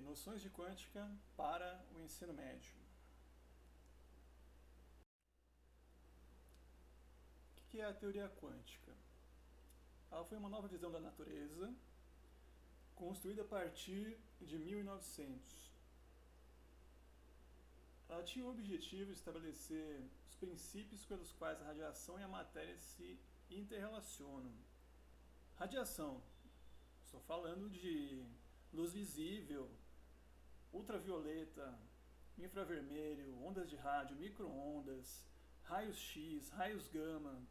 Noções de quântica para o ensino médio. O que é a teoria quântica? Ela foi uma nova visão da natureza, construída a partir de 1900. Ela tinha o objetivo de estabelecer os princípios pelos quais a radiação e a matéria se interrelacionam. Radiação, estou falando de luz visível, ultravioleta, infravermelho, ondas de rádio, micro-ondas, raios X, raios gama.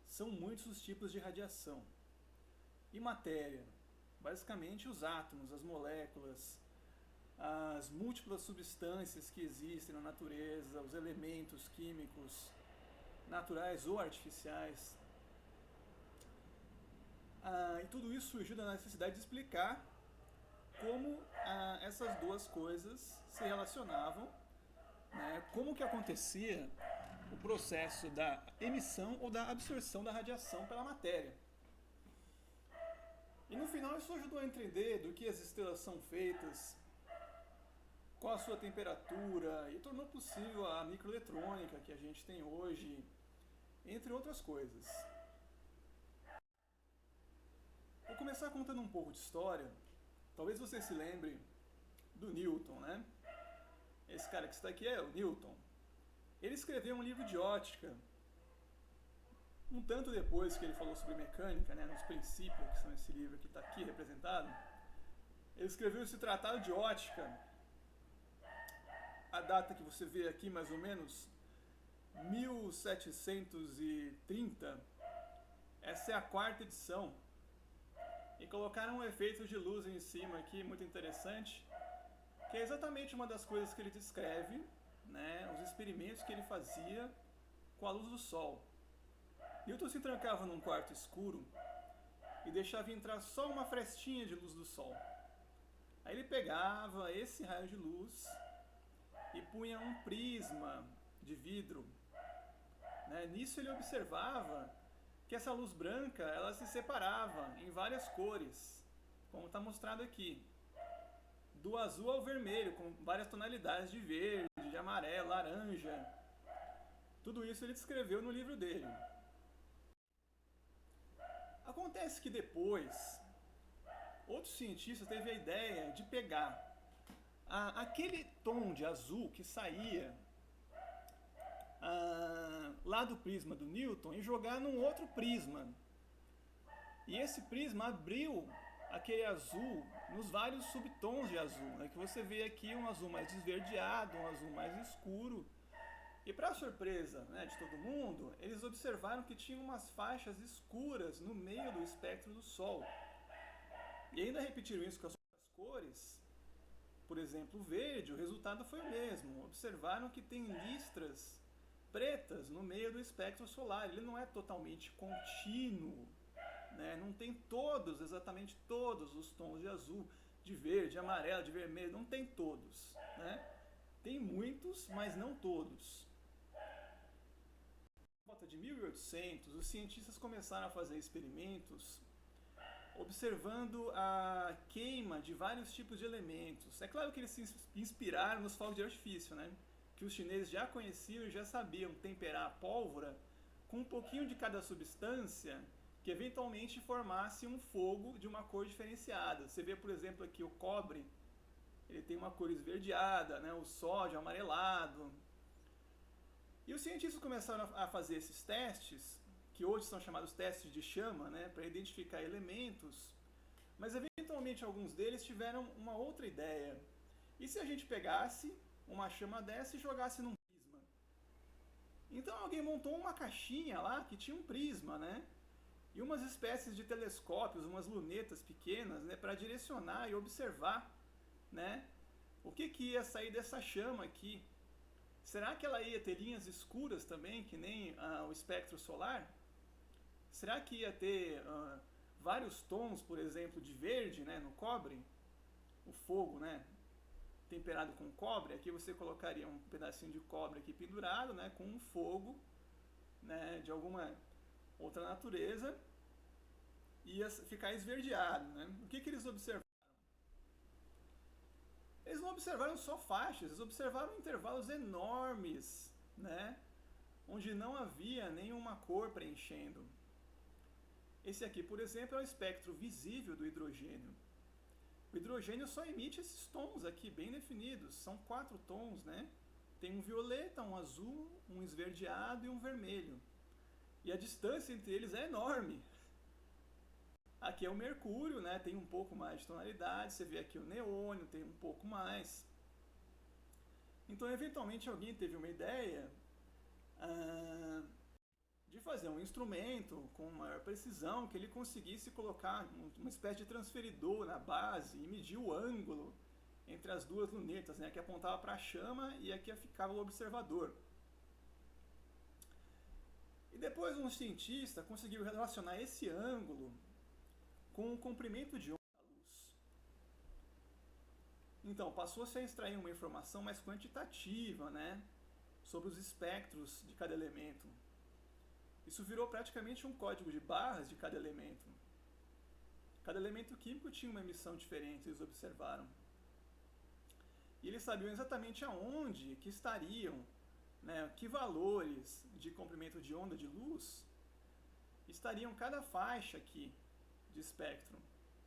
São muitos os tipos de radiação. E matéria, basicamente os átomos, as moléculas, as múltiplas substâncias que existem na natureza, os elementos químicos, naturais ou artificiais. E tudo isso surgiu da necessidade de explicar como essas duas coisas se relacionavam, né, como que acontecia o processo da emissão ou da absorção da radiação pela matéria. E no final isso ajudou a entender do que as estrelas são feitas, qual a sua temperatura, e tornou possível a microeletrônica que a gente tem hoje, entre outras coisas. Vou começar contando um pouco de história. Talvez você se lembre do Newton, né? Esse cara que está aqui é o Newton. Ele escreveu um livro de ótica, um tanto depois que ele falou sobre mecânica, né, nos princípios, que são esse livro que está aqui representado. Ele escreveu esse tratado de ótica, a data que você vê aqui mais ou menos, 1730, essa é a quarta edição. E colocaram um efeito de luz em cima aqui, muito interessante, que é exatamente uma das coisas que ele descreve, né, os experimentos que ele fazia com a luz do sol. Newton se trancava num quarto escuro e deixava entrar só uma frestinha de luz do sol. Aí ele pegava esse raio de luz e punha um prisma de vidro. Né? Nisso ele observava que essa luz branca ela se separava em várias cores, como está mostrado aqui. Do azul ao vermelho, com várias tonalidades de verde, de amarelo, laranja. Tudo isso ele descreveu no livro dele. Acontece que depois, outro cientista teve a ideia de pegar aquele tom de azul que saía lá do prisma do Newton e jogar num outro prisma. E esse prisma abriu aquele azul nos vários subtons de azul, né, que você vê aqui um azul mais esverdeado, um azul mais escuro. E para surpresa, né, de todo mundo, eles observaram que tinha umas faixas escuras no meio do espectro do Sol. E ainda repetiram isso com as outras cores. Por exemplo, o verde, o resultado foi o mesmo. Observaram que tem listras pretas no meio do espectro solar. Ele não é totalmente contínuo, né? Não tem exatamente todos os tons de azul, de verde, de amarelo, de vermelho, não tem todos, né? Tem muitos, mas não todos. Por volta de 1800, os cientistas começaram a fazer experimentos observando a queima de vários tipos de elementos. É claro que eles se inspiraram nos fogos de artifício, né? Que os chineses já conheciam e já sabiam temperar a pólvora com um pouquinho de cada substância que eventualmente formasse um fogo de uma cor diferenciada. Você vê, por exemplo, aqui o cobre, ele tem uma cor esverdeada, né? O sódio amarelado. E os cientistas começaram a fazer esses testes, que hoje são chamados testes de chama, né? Para identificar elementos, mas eventualmente alguns deles tiveram uma outra ideia. E se a gente pegasse uma chama dessa e jogasse num prisma? Então alguém montou uma caixinha lá que tinha um prisma, né? E umas espécies de telescópios, umas lunetas pequenas, né, para direcionar e observar, né, o que ia sair dessa chama aqui. Será que ela ia ter linhas escuras também, que nem o espectro solar? Será que ia ter vários tons, por exemplo, de verde, né, no cobre? O fogo, né, temperado com cobre. Aqui você colocaria um pedacinho de cobre aqui pendurado, né, com um fogo, né, de alguma outra natureza, ia ficar esverdeado, né? O que eles observaram? não observaram só faixas, eles observaram intervalos enormes, né? Onde não havia nenhuma cor preenchendo. Esse aqui, por exemplo, é o espectro visível do hidrogênio. O hidrogênio só emite esses tons aqui, bem definidos. São 4 tons, né? Tem um violeta, um azul, um esverdeado e um vermelho. E a distância entre eles é enorme. Aqui é o mercúrio, né? Tem um pouco mais de tonalidade. Você vê aqui o neônio, tem um pouco mais. Então, eventualmente, alguém teve uma ideia de fazer um instrumento com maior precisão, que ele conseguisse colocar uma espécie de transferidor na base e medir o ângulo entre as duas lunetas, né? Aqui apontava para a chama e aqui ficava o observador. E depois um cientista conseguiu relacionar esse ângulo com o comprimento de onda da luz. Então, passou-se a extrair uma informação mais quantitativa, né? Sobre os espectros de cada elemento. Isso virou praticamente um código de barras de cada elemento. Cada elemento químico tinha uma emissão diferente, eles observaram. E eles sabiam exatamente aonde que estariam, né, que valores de comprimento de onda de luz estariam cada faixa aqui de espectro.